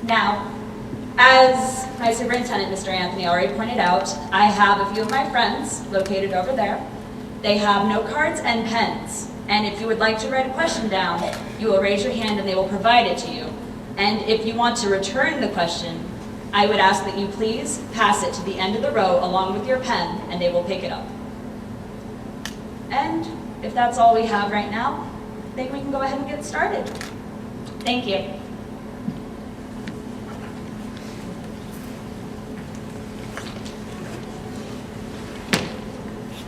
Now, as my superintendent, Mr. Anthony, already pointed out, I have a few of my friends located over there. They have note cards and pens, and if you would like to write a question down, you will raise your hand and they will provide it to you. And if you want to return the question, I would ask that you please pass it to the end of the row along with your pen, and they will pick it up. And if that's all we have right now, then we can go ahead and get started. Thank you.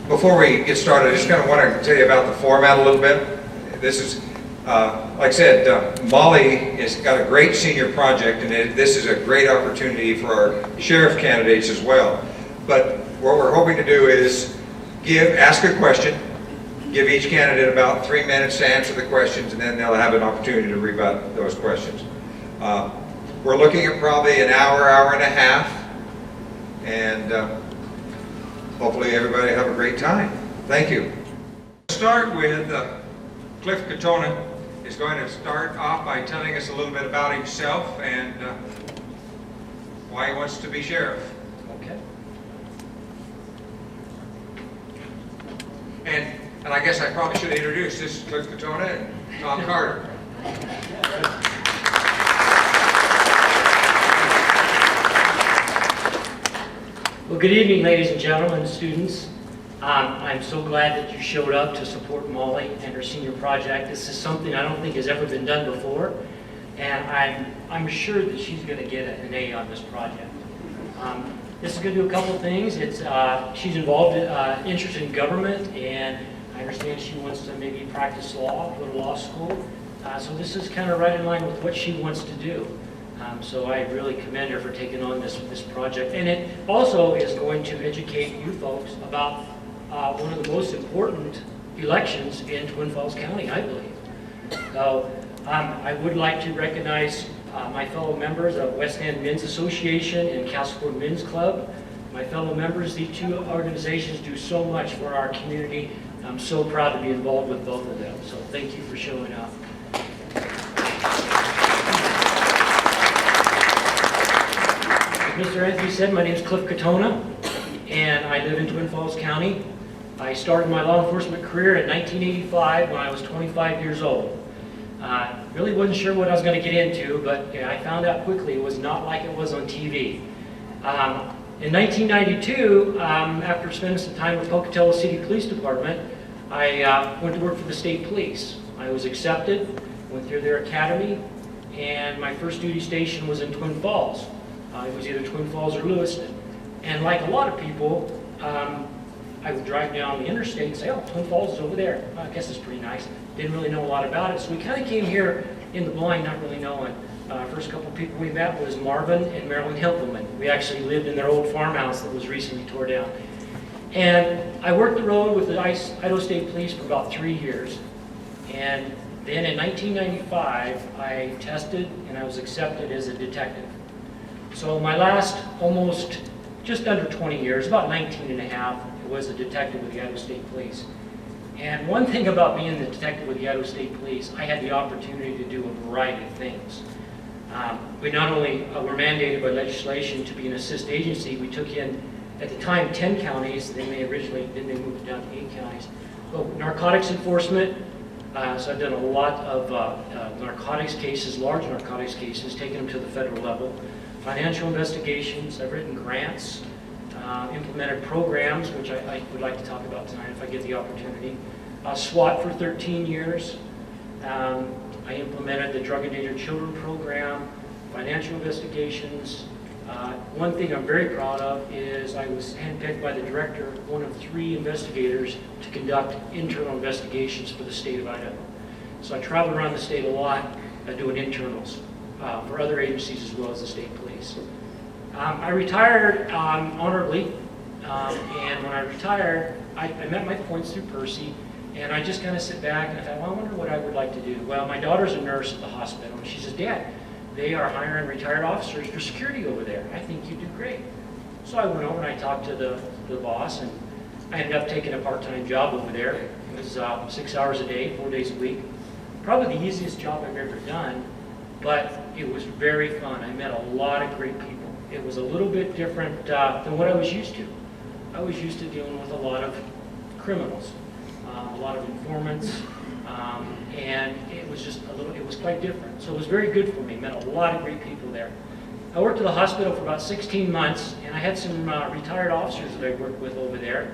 Before we get started, I just kind of want to tell you about the format a little bit. This is, like I said, Molly has got a great senior project, and this is a great opportunity for our sheriff candidates as well. But what we're hoping to do is ask a question, give each candidate about 3 minutes to answer the questions, and then they'll have an opportunity to rebut those questions. We're looking at probably an hour, hour and a half, and hopefully everybody have a great time. Thank you. Start with Cliff Katona is going to start off by telling us a little bit about himself and why he wants to be sheriff. Okay. And I guess I probably should introduce, this is Cliff Katona and Tom Carter. Well, good evening, ladies and gentlemen, students. I'm so glad that you showed up to support Molly and her senior project. This is something I don't think has ever been done before, and I'm sure that she's going to get an A on this project. This is going to do a couple of things. She's involved, interested in government, and I understand she wants to maybe practice law, go to law school. So this is kind of right in line with what she wants to do. So I really commend her for taking on this project. And it also is going to educate you folks about one of the most important elections in Twin Falls County, I believe. So I would like to recognize my fellow members of West End Men's Association and Castleport Men's Club. My fellow members, these two organizations do so much for our community. I'm so proud to be involved with both of them. So thank you for showing up. Mr. Anthony said, my name is Cliff Katona, and I live in Twin Falls County. I started my law enforcement career in 1985 when I was 25 years old. Really wasn't sure what I was going to get into, but I found out quickly it was not like it was on TV. In 1992, after spending some time with Pocatello City Police Department, I went to work for the state police. I was accepted, went through their academy, and my first duty station was in Twin Falls. It was either Twin Falls or Lewiston. And like a lot of people, I would drive down the interstate and say, oh, Twin Falls is over there. Well, I guess it's pretty nice. Didn't really know a lot about it. So we kind of came here in the blind, not really knowing. First couple of people we met was Marvin and Marilyn Hilpelman. We actually lived in their old farmhouse that was recently tore down. And I worked the road with the Idaho State Police for about 3 years. And then in 1995, I tested and I was accepted as a detective. So my last almost just under 20 years, about 19 and a half, was a detective with the Idaho State Police. And one thing about being the detective with the Idaho State Police, I had the opportunity to do a variety of things. We not only were mandated by legislation to be an assist agency, we took in, at the time, 10 counties, then they moved it down to 8 counties. So narcotics enforcement, so I've done a lot of narcotics cases, large narcotics cases, taking them to the federal level. Financial investigations, I've written grants, implemented programs, which I would like to talk about tonight if I get the opportunity. SWAT for 13 years. I implemented the Drug Endangered Children program, financial investigations. One thing I'm very proud of is I was handpicked by the director, one of 3 investigators, to conduct internal investigations for the state of Idaho. So I traveled around the state a lot doing internals for other agencies as well as the state police. I retired honorably, and when I retired, I met my points through Percy, and I just kind of sit back and I thought, well, I wonder what I would like to do. Well, my daughter's a nurse at the hospital, and she says, Dad, they are hiring retired officers for security over there. I think you do great. So I went over and I talked to the boss, and I ended up taking a part-time job over there. It was 6 hours a day, 4 days a week. Probably the easiest job I've ever done, but it was very fun. I met a lot of great people. It was a little bit different than what I was used to. I was used to dealing with a lot of criminals, a lot of informants, and it was just it was quite different. So it was very good for me. Met a lot of great people there. I worked at the hospital for about 16 months, and I had some retired officers that I worked with over there,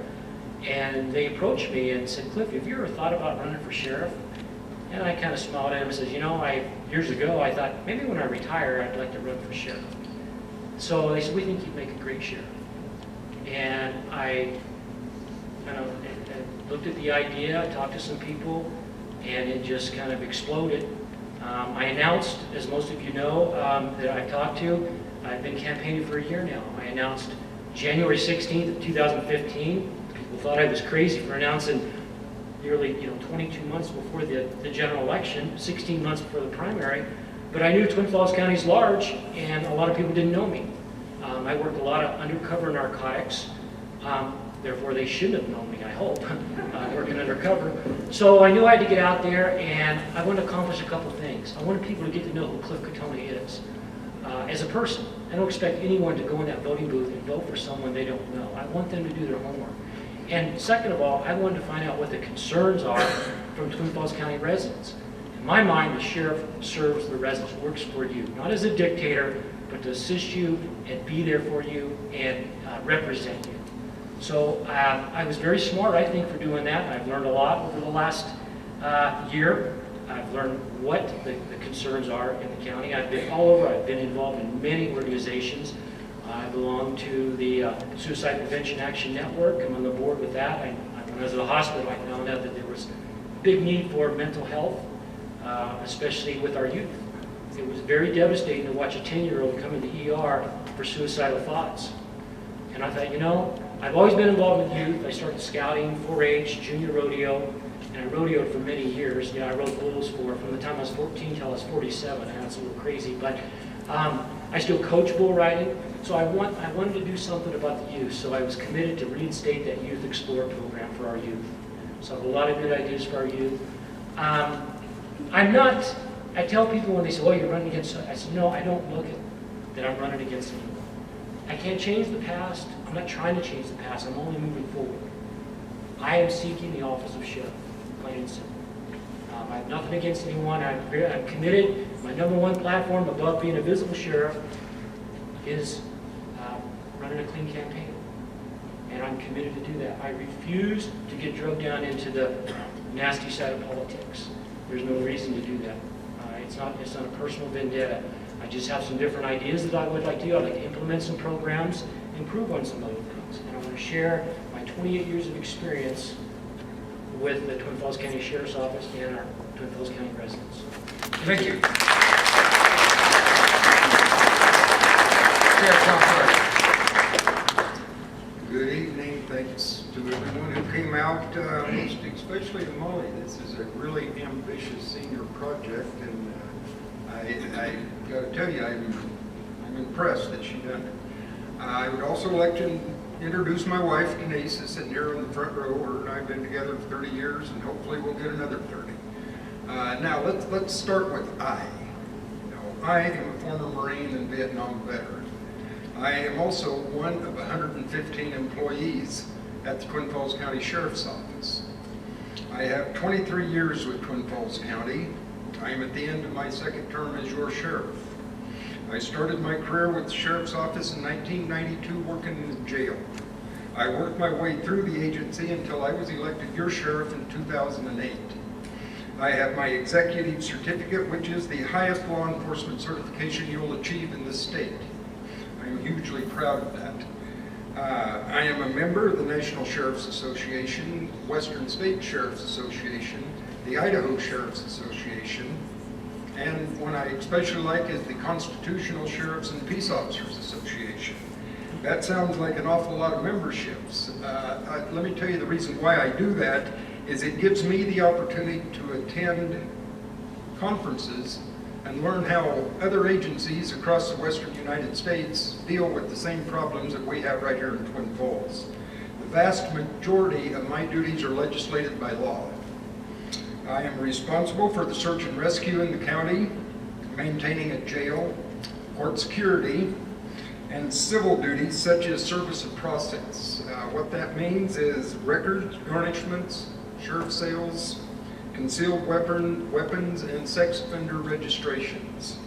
and they approached me and said, "Cliff, have you ever thought about running for sheriff?" And I kind of smiled at him and said, years ago I thought, maybe when I retire, I'd like to run for sheriff. So they said, "We think you'd make a great sheriff." And I kind of looked at the idea, talked to some people, and it just kind of exploded. I announced, as most of you know, that I've talked to, I've been campaigning for a year now. I announced January 16th of 2015. People thought I was crazy for announcing nearly 22 months before the general election, 16 months before the primary. But I knew Twin Falls County is large, and a lot of people didn't know me. I worked a lot of undercover narcotics. Therefore, they shouldn't have known me, I hope, working undercover. So I knew I had to get out there, and I wanted to accomplish a couple things. I wanted people to get to know who Cliff Katona is as a person. I don't expect anyone to go in that voting booth and vote for someone they don't know. I want them to do their homework. And second of all, I wanted to find out what the concerns are from Twin Falls County residents. In my mind, the sheriff serves the residents, works for you, not as a dictator, but to assist you and be there for you and represent you. So I was very smart, I think, for doing that. I've learned a lot over the last year. I've learned what the concerns are in the county. I've been all over. I've been involved in many organizations. I belong to the Suicide Prevention Action Network. I'm on the board with that. When I was at the hospital, I found out that there was big need for mental health, especially with our youth. It was very devastating to watch a 10-year-old come in the ER for suicidal thoughts. And I thought, I've always been involved with youth. I started scouting, 4-H, junior rodeo, and I rodeoed for many years. I rode bulls from the time I was 14 till I was 47. I know it's a little crazy, but I still coach bull riding. So I wanted to do something about the youth. So I was committed to reinstate that Youth Explorer program for our youth. So I have a lot of good ideas for our youth. I tell people when they say, "Oh, you're running against," I said, "No, I don't look at that I'm running against anyone. I can't change the past. I'm not trying to change the past. I'm only moving forward. I am seeking the office of sheriff, plain and simple. I have nothing against anyone. I'm committed. My #1 platform above being a visible sheriff is running a clean campaign. And I'm committed to do that. I refuse to get drugged down into the nasty side of politics. There's no reason to do that. It's not a personal vendetta. I just have some different ideas that I would like to do. I'd like to implement some programs, improve on some other things. And I want to share my 28 years of experience with the Twin Falls County Sheriff's Office and our Twin Falls County residents. Thank you. Sheriff Tom Clark. Good evening. Thanks to everyone who came out, most especially to Molly. This is a really ambitious senior project, and I got to tell you, I'm impressed that she done it. I would also like to introduce my wife, Denise, is sitting here in the front row. Her and I have been together for 30 years, and hopefully we'll get another 30. Now let's start with I. I am a former Marine and Vietnam veteran. I am also one of 115 employees at the Twin Falls County Sheriff's Office. I have 23 years with Twin Falls County. I am at the end of my second term as your sheriff. I started my career with the Sheriff's Office in 1992 working in the jail. I worked my way through the agency until I was elected your sheriff in 2008. I have my executive certificate, which is the highest law enforcement certification you'll achieve in this state. I'm hugely proud of that. I am a member of the National Sheriff's Association, Western State Sheriff's Association, the Idaho Sheriff's Association, and one I especially like is the Constitutional Sheriffs and Peace Officers Association. That sounds like an awful lot of memberships. Let me tell you the reason why I do that is it gives me the opportunity to attend conferences and learn how other agencies across the western United States deal with the same problems that we have right here in Twin Falls. The vast majority of my duties are legislated by law. I am responsible for the search and rescue in the county. maintaining a jail, court security, and civil duties such as service of process. What that means is records, garnishments, sheriff sales, concealed weapons, and sex offender registrations.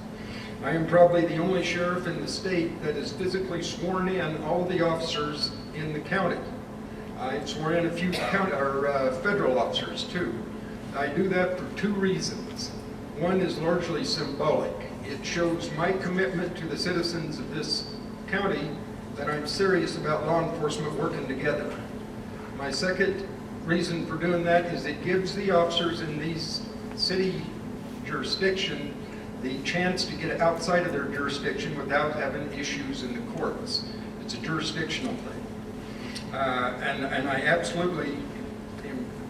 I am probably the only sheriff in the state that has physically sworn in all the officers in the county. I've sworn in a few federal officers too. I do that for two reasons. One is largely symbolic. It shows my commitment to the citizens of this county that I'm serious about law enforcement working together. My second reason for doing that is it gives the officers in these city jurisdiction the chance to get outside of their jurisdiction without having issues in the courts. It's a jurisdictional thing. And I absolutely,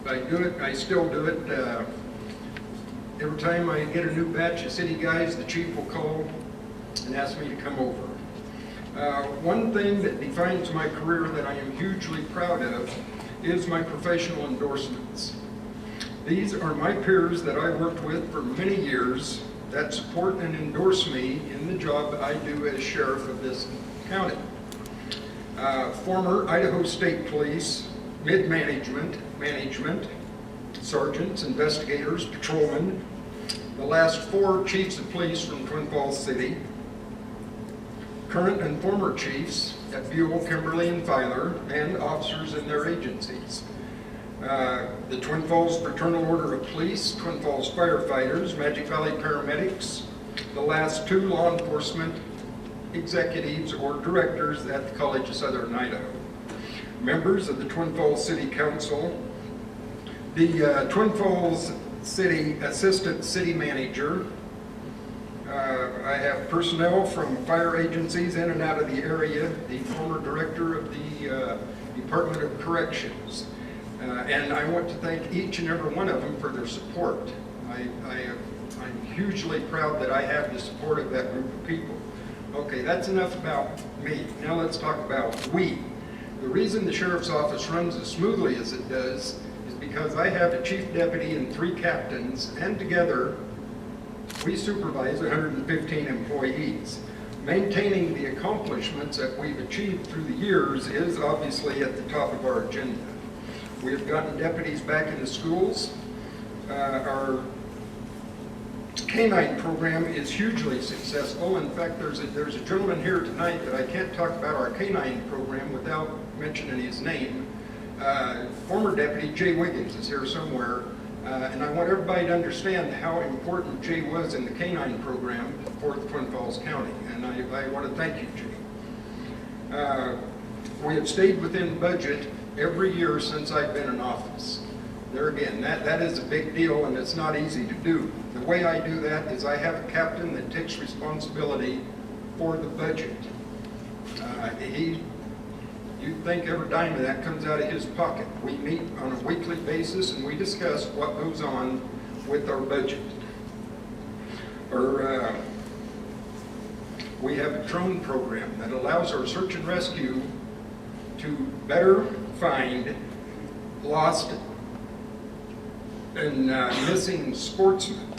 I do it, I still do it. Every time I get a new batch of city guys, the chief will call and ask me to come over. One thing that defines my career that I am hugely proud of is my professional endorsements. These are my peers that I worked with for many years that support and endorse me in the job that I do as sheriff of this county. Former Idaho State Police, mid-management, sergeants, investigators, patrolmen, the last 4 chiefs of police from Twin Falls City, current and former chiefs at Buell, Kimberly, and Filer, and officers in their agencies. The Twin Falls Fraternal Order of Police, Twin Falls Firefighters, Magic Valley Paramedics, the last 2 law enforcement executives or directors at the College of Southern Idaho. Members of the Twin Falls City Council, the Twin Falls City Assistant City Manager. I have personnel from fire agencies in and out of the area, the former director of the Department of Corrections. And I want to thank each and every one of them for their support. I'm hugely proud that I have the support of that group of people. Okay, that's enough about me. Now let's talk about we. The reason the sheriff's office runs as smoothly as it does is because I have a chief deputy and 3 captains, and together we supervise 115 employees. Maintaining the accomplishments that we've achieved through the years is obviously at the top of our agenda. We have gotten deputies back in the schools. Our K-9 program is hugely successful. In fact, there's a gentleman here tonight that I can't talk about our K-9 program without mentioning his name. Former Deputy Jay Wiggins is here somewhere, and I want everybody to understand how important Jay was in the K-9 program for Twin Falls County, and I want to thank you, Jay. We have stayed within budget every year since I've been in office. There again, that is a big deal, and it's not easy to do. The way I do that is I have a captain that takes responsibility for the budget. You'd think every dime of that comes out of his pocket. We meet on a weekly basis and we discuss what goes on with our budget. We have a drone program that allows our search and rescue to better find lost and missing sportsmen.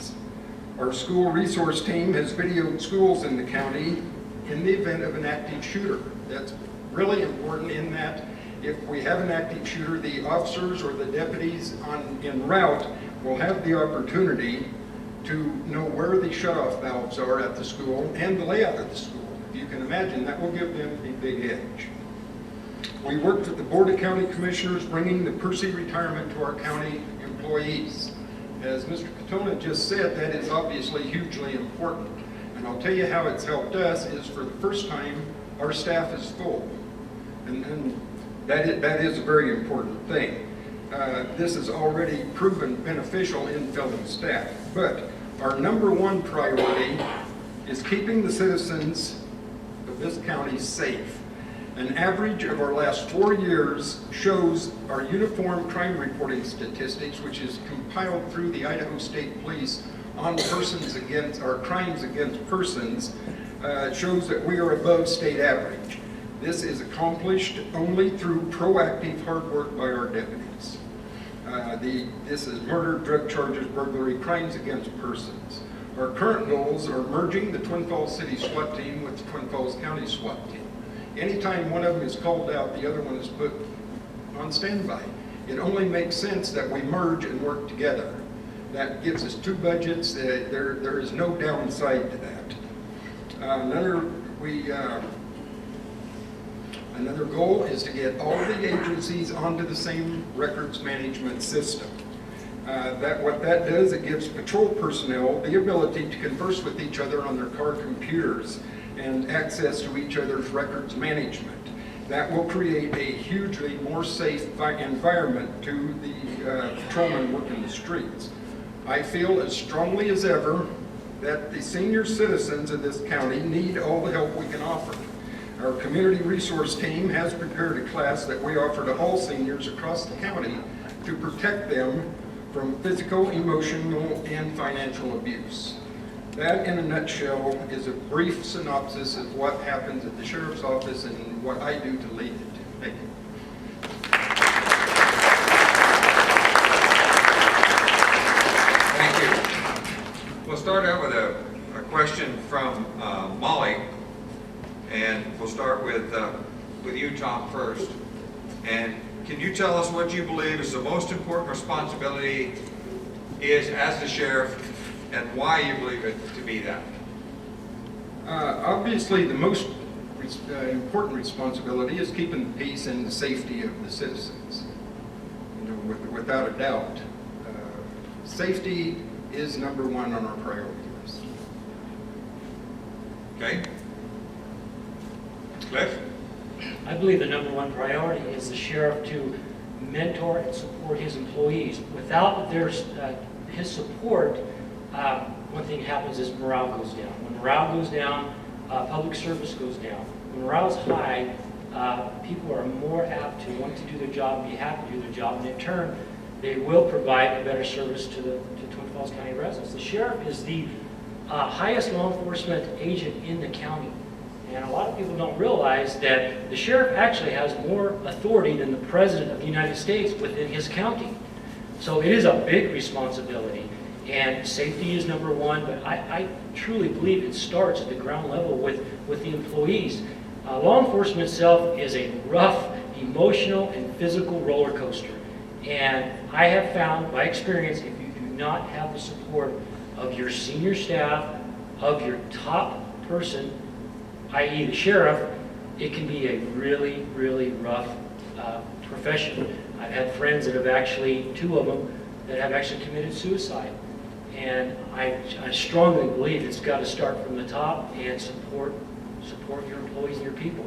Our school resource team has videoed schools in the county in the event of an active shooter. That's really important in that if we have an active shooter, the officers or the deputies en route will have the opportunity to know where the shutoff valves are at the school and the layout of the school. If you can imagine, that will give them a big edge. We worked with the Board of County Commissioners bringing the Percy retirement to our county employees. As Mr. Katona just said, that is obviously hugely important. And I'll tell you how it's helped us is for the first time, our staff is full. And that is a very important thing. This has already proven beneficial in filling staff. But our number one priority is keeping the citizens of this county safe. An average of our last 4 years shows our uniform crime reporting statistics, which is compiled through the Idaho State Police on persons against, or crimes against persons, shows that we are above state average. This is accomplished only through proactive hard work by our deputies. This is murder, drug charges, burglary, crimes against persons. Our current goals are merging the Twin Falls City SWAT team with the Twin Falls County SWAT team. Anytime one of them is called out, the other one is put on standby. It only makes sense that we merge and work together. That gives us two budgets. There is no downside to that. Another goal is to get all the agencies onto the same records management system. What that does, it gives patrol personnel the ability to converse with each other on their car computers and access to each other's records management. That will create a hugely more safe environment to the patrolmen working the streets. I feel as strongly as ever that the senior citizens of this county need all the help we can offer. Our community resource team has prepared a class that we offer to all seniors across the county to protect them from physical, emotional, and financial abuse. That, in a nutshell, is a brief synopsis of what happens at the sheriff's office and what I do to lead it. Thank you. Thank you. We'll start out with a question from Molly, and we'll start with you, Tom, first. And can you tell us what you believe is the most important responsibility is as the sheriff, and why you believe it to be that? Obviously, the most important responsibility is keeping the peace and the safety of the citizens. You know, without a doubt, safety is number one on our priority list. Okay. Cliff? I believe the number one priority is the sheriff to mentor and support his employees. Without his support, one thing happens is morale goes down. When morale goes down, public service goes down. When morale is high, people are more apt to want to do their job and be happy to do their job, and in turn, they will provide a better service to Twin Falls County residents. The sheriff is the highest law enforcement agent in the county. And a lot of people don't realize that the sheriff actually has more authority than the President of the United States within his county. So it is a big responsibility. And safety is number one, but I truly believe it starts at the ground level with the employees. Law enforcement itself is a rough, emotional, and physical roller coaster. And I have found, by experience, if you do not have the support of your senior staff, of your top person, i.e. the sheriff, it can be a really, really rough profession. I've had friends that have actually, two of them, that have actually committed suicide. And I strongly believe it's got to start from the top and support your employees and your people.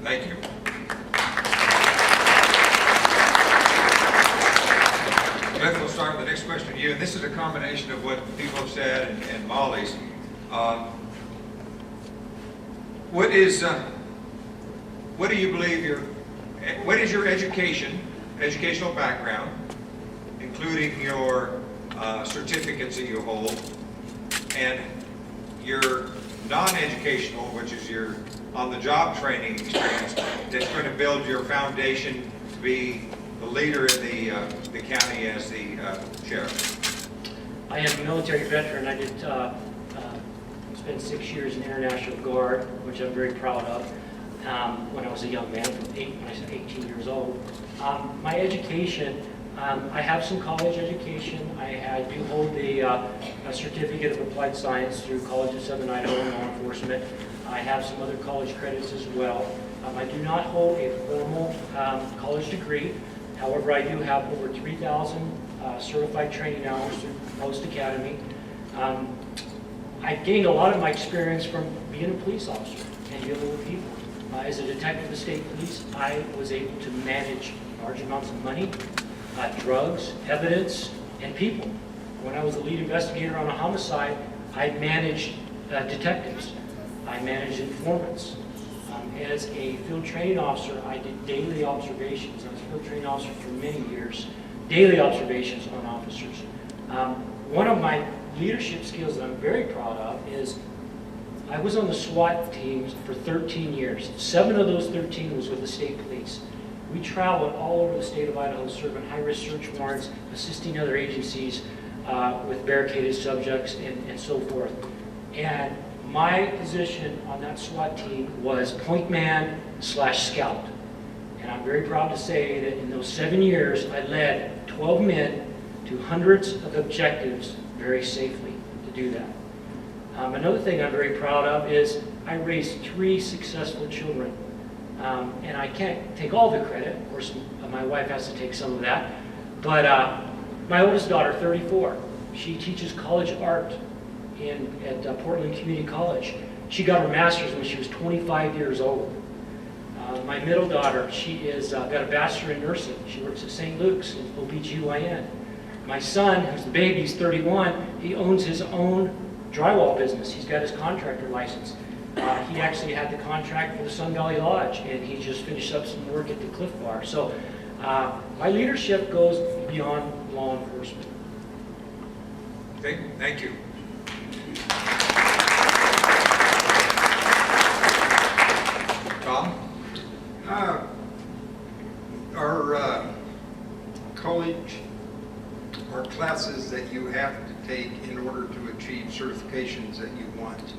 Thank you. Cliff, we'll start with the next question to you. And this is a combination of what people have said and Molly's. What do you believe what is your educational background, including your certificates that you hold, and your non-educational, which is your on-the-job training experience, that's going to build your foundation to be the leader in the county as the sheriff? I am a military veteran. I did spent 6 years in the International Guard, which I'm very proud of, when I was a young man, when I was 18 years old. My education, I have some college education. I do hold a certificate of applied science through College of Southern Idaho in law enforcement. I have some other college credits as well. I do not hold a formal college degree. However, I do have over 3,000 certified training hours through Post Academy. I gained a lot of my experience from being a police officer and dealing with people. As a detective of the state police, I was able to manage large amounts of money, drugs, evidence, and people. When I was the lead investigator on a homicide, I managed detectives. I managed informants. As a field training officer, I did daily observations. I was a field training officer for many years, daily observations on officers. One of my leadership skills that I'm very proud of is I was on the SWAT teams for 13 years. 7 of those 13 was with the state police. We traveled all over the state of Idaho serving high-risk search warrants, assisting other agencies with barricaded subjects and so forth. And my position on that SWAT team was point man / scout. And I'm very proud to say that in those 7 years, I led 12 men to hundreds of objectives very safely to do that. Another thing I'm very proud of is I raised 3 successful children. And I can't take all the credit. Of course, my wife has to take some of that. But my oldest daughter, 34, she teaches college art at Portland Community College. She got her master's when she was 25 years old. My middle daughter, she is got a bachelor in nursing. She works at St. Luke's in OBGYN. My son, who's the baby, he's 31, he owns his own drywall business. He's got his contractor license. He actually had the contract for the Sun Valley Lodge, and he just finished up some work at the Cliff Bar. So my leadership goes beyond law enforcement. Okay, thank you. Tom? Our college, our classes that you have to take in order to achieve certifications that you want.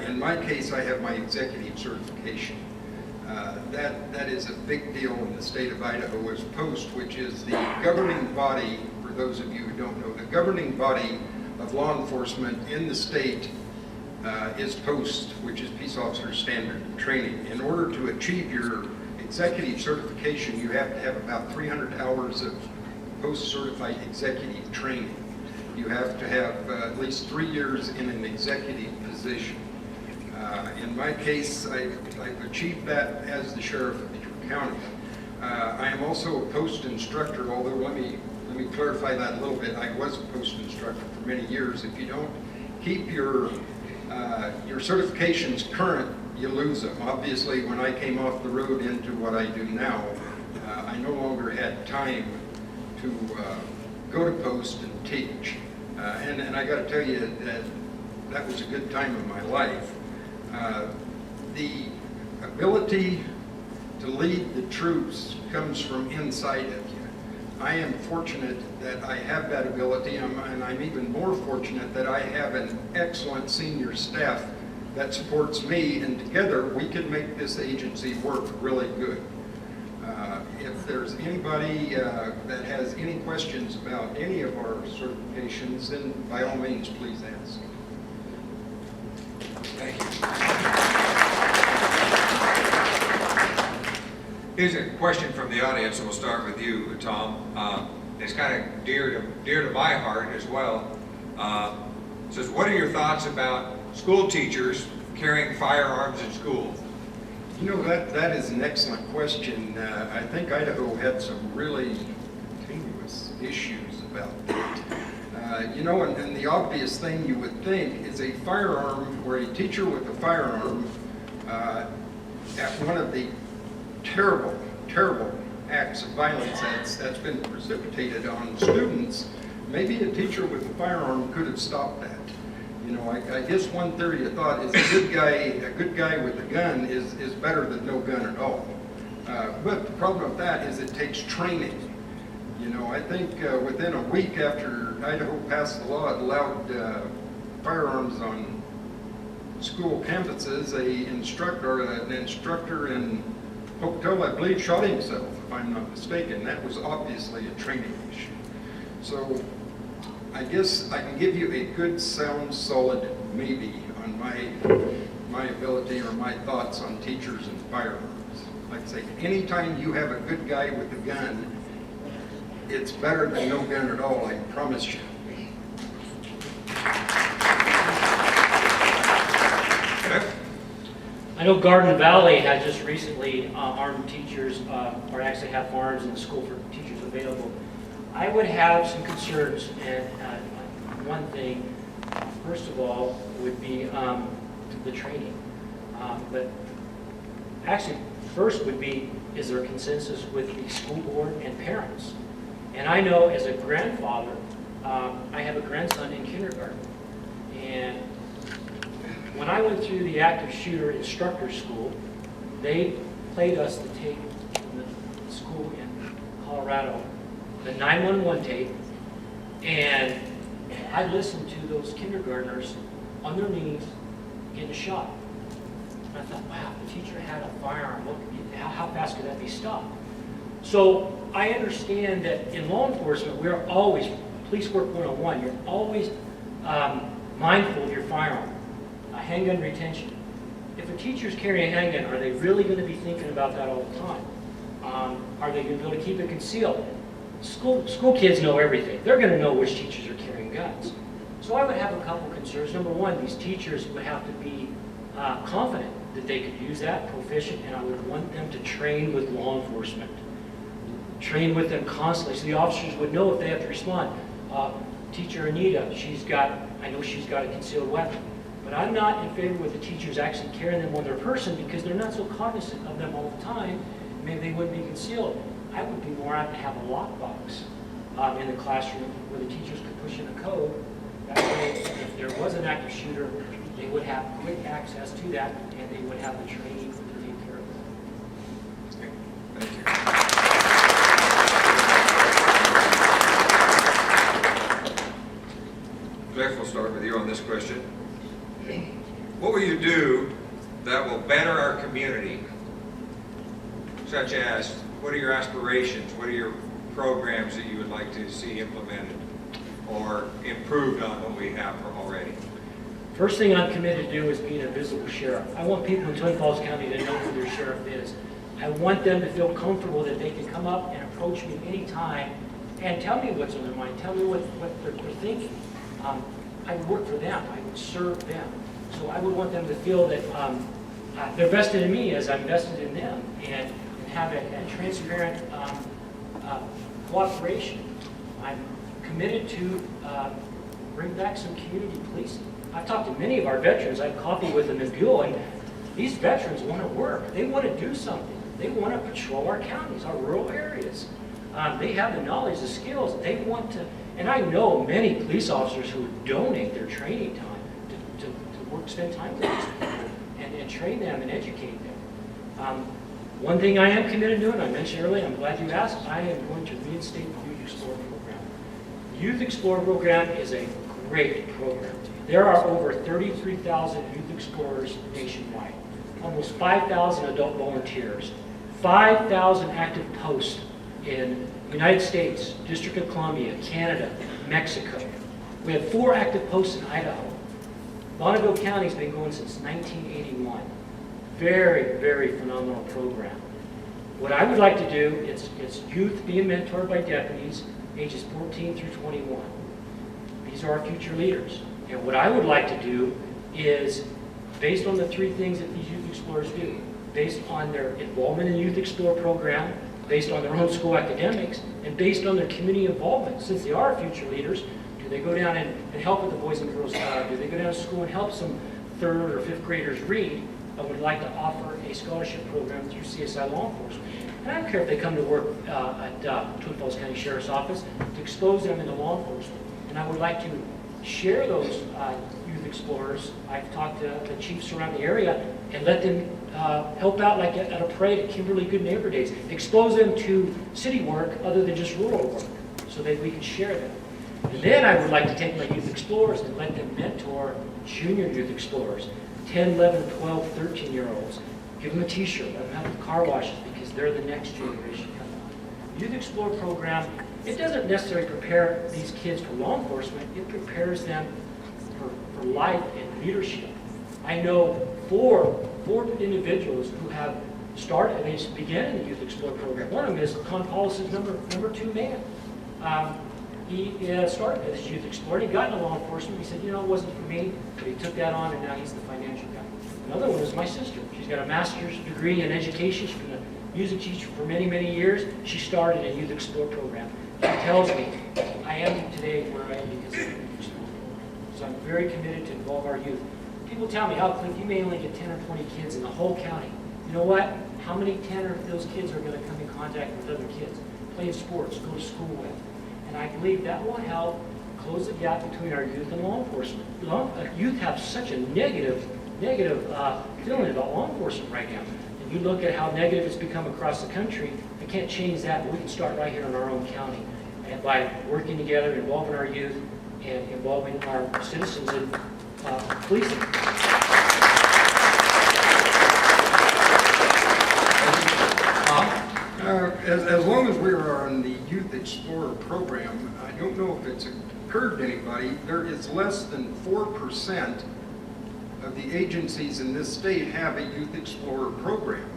In my case, I have my executive certification. That is a big deal in the state of Idaho as POST, which is the governing body, for those of you who don't know, the governing body of law enforcement in the state is POST, which is Peace Officer Standard Training. In order to achieve your executive certification, you have to have about 300 hours of post-certified executive training. You have to have at least 3 years in an executive position. In my case, I've achieved that as the sheriff of Beaver County. I am also a post instructor, although let me clarify that a little bit. I was a post instructor for many years. If you don't keep your certifications current, you lose them. Obviously, when I came off the road into what I do now, I no longer had time to go to post and teach. And I got to tell you that was a good time of my life. The ability to lead the troops comes from inside of you. I am fortunate that I have that ability, and I'm even more fortunate that I have an excellent senior staff that supports me, and together we can make this agency work really good. If there's anybody that has any questions about any of our certifications, then by all means, please ask. Thank you. Here's a question from the audience, and we'll start with you, Tom. It's kind of dear to my heart as well. It says, what are your thoughts about school teachers carrying firearms in school? You know, that is an excellent question. I think Idaho had some really continuous issues about that. You know, and the obvious thing you would think is a firearm, or a teacher with a firearm, at one of the terrible, terrible acts of violence that's been precipitated on students, maybe a teacher with a firearm could have stopped that. You know, I guess one theory of thought is a good guy with a gun is better than no gun at all. But the problem with that is it takes training. You know, I think within a week after Idaho passed the law, it allowed firearms on school campuses. An instructor in Pocatello, I believe, shot himself, if I'm not mistaken. That was obviously a training issue. So I guess I can give you a good, sound, solid maybe on my ability or my thoughts on teachers and firearms. Like I say, anytime you have a good guy with a gun, it's better than no gun at all, I promise you. I know Garden Valley has just recently armed teachers, or actually have arms in the school for teachers available. I would have some concerns, and one thing, first of all, would be the training. But actually, first would be, is there a consensus with the school board and parents? And I know as a grandfather, I have a grandson in kindergarten. And when I went through the active shooter instructor school, they played us the tape from the school in Colorado, the 911 tape, and I listened to those kindergartners on their knees getting shot. And I thought, wow, if the teacher had a firearm, how fast could that be stopped? So I understand that in law enforcement, we're always, police work 101, you're always mindful of your firearm, handgun retention. If a teacher's carrying a handgun, are they really going to be thinking about that all the time? Are they going to be able to keep it concealed? School kids know everything. They're going to know which teachers are carrying guns. So I would have a couple concerns. Number one, these teachers would have to be confident that they could use that, proficient, and I would want them to train with law enforcement. Train with them constantly so the officers would know if they have to respond. Teacher Anita, I know she's got a concealed weapon. But I'm not in favor with the teachers actually carrying them on their person because they're not so cognizant of them all the time. Maybe they wouldn't be concealed. I would be more apt to have a lockbox in the classroom where the teachers could push in a code. That way, if there was an active shooter, they would have quick access to that and they would have the training to take care of that. Thank you. Jeff, we'll start with you on this question. What will you do that will better our community? Such as, what are your aspirations? What are your programs that you would like to see implemented or improved on what we have already? First thing I'm committed to do is being a visible sheriff. I want people in Twin Falls County to know who their sheriff is. I want them to feel comfortable that they can come up and approach me anytime and tell me what's on their mind, tell me what they're thinking. I would work for them, I would serve them. So I would want them to feel that they're vested in me as I'm vested in them and have a transparent cooperation. I'm committed to bring back some community policing. I've talked to many of our veterans. I have coffee with them in Buell, and these veterans want to work. They want to do something. They want to patrol our counties, our rural areas. They have the knowledge, the skills. They want to, and I know many police officers who donate their training time to work, spend time with these people and train them and educate them. One thing I am committed to, and I mentioned earlier, I'm glad you asked, I am going to reinstate the Youth Explorer program. The Youth Explorer program is a great program. There are over 33,000 Youth Explorers nationwide, almost 5,000 adult volunteers, 5,000 active posts in the United States, District of Columbia, Canada, Mexico. We have 4 active posts in Idaho. Bonneville County's been going since 1981. Very, very phenomenal program. What I would like to do is youth being mentored by deputies ages 14 through 21. These are our future leaders. And what I would like to do is, based on the 3 things that these Youth Explorers do, based on their involvement in the Youth Explorer program, based on their own school academics, and based on their community involvement, since they are future leaders, do they go down and help with the Boys and Girls Club? Do they go down to school and help some 3rd or 5th graders read? I would like to offer a scholarship program through CSI Law Enforcement. And I don't care if they come to work at Twin Falls County Sheriff's Office to expose them into law enforcement. And I would like to share those Youth Explorers. I've talked to the chiefs around the area and let them help out like at a parade at Kimberly Good Neighbor Days. Expose them to city work other than just rural work so that we can share them. And then I would like to take my Youth Explorers and let them mentor junior Youth Explorers, 10, 11, 12, 13-year-olds. Give them a t-shirt, let them have the car washes because they're the next generation coming on. The Youth Explorer program, it doesn't necessarily prepare these kids for law enforcement, it prepares them for life and leadership. I know four individuals who have started, they began in the Youth Explorer program. One of them is Con Paulus's number 2 man. He started as a Youth Explorer. He got into law enforcement. He said, you know, it wasn't for me, but he took that on, and now he's the financial guy. Another one is my sister. She's got a master's degree in education. She's been a music teacher for many, many years. She started a Youth Explorer program. She tells me, I am today where I am because of the Youth Explorer program. So I'm very committed to involve our youth. People tell me, oh, Cliff, you may only get 10 or 20 kids in the whole county. You know what? How many 10 of those kids are going to come in contact with other kids, playing sports, go to school with? And I believe that will help close the gap between our youth and law enforcement. Youth have such a negative feeling about law enforcement right now. And you look at how negative it's become across the country, I can't change that, but we can start right here in our own county. And by working together, involving our youth, and involving our citizens in policing. As long as we are on the Youth Explorer program, I don't know if it's occurred to anybody, there is less than 4% of the agencies in this state have a Youth Explorer program.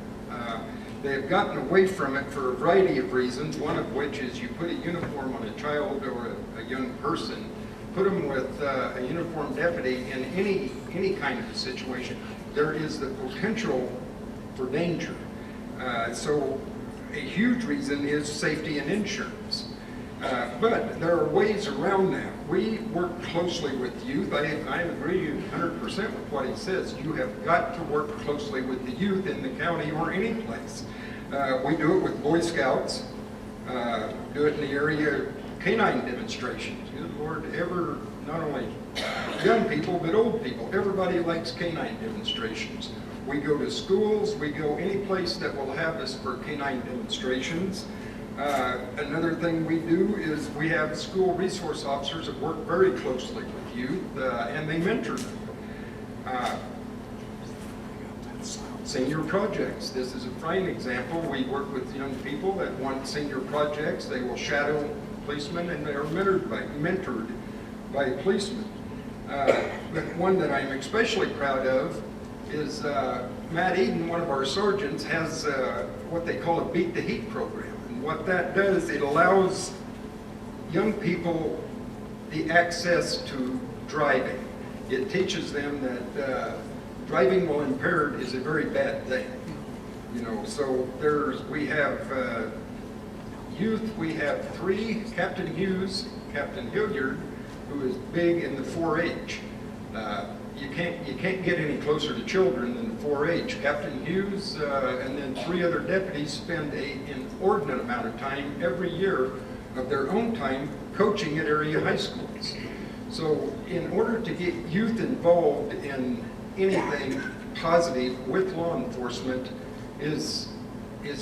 They have gotten away from it for a variety of reasons, one of which is you put a uniform on a child or a young person, put them with a uniformed deputy in any kind of a situation, there is the potential for danger. So a huge reason is safety and insurance. But there are ways around that. We work closely with youth. I agree 100% with what he says. You have got to work closely with the youth in the county or any place. We do it with Boy Scouts, do it in the area of canine demonstrations. Good Lord, not only young people, but old people. Everybody likes canine demonstrations. We go to schools, we go any place that will have us for canine demonstrations. Another thing we do is we have school resource officers that work very closely with youth, and they mentor them. Senior projects. This is a fine example. We work with young people that want senior projects. They will shadow policemen, and they are mentored by policemen. But one that I'm especially proud of is Matt Eden, one of our sergeants, has what they call a Beat the Heat program. And what that does, it allows young people the access to driving. It teaches them that driving while impaired is a very bad thing. You know, so we have youth, we have 3, Captain Hughes, Captain Hilliard, who is big in the 4-H. You can't get any closer to children than the 4-H. Captain Hughes and then 3 other deputies spend an inordinate amount of time every year of their own time coaching at area high schools. So in order to get youth involved in anything positive with law enforcement is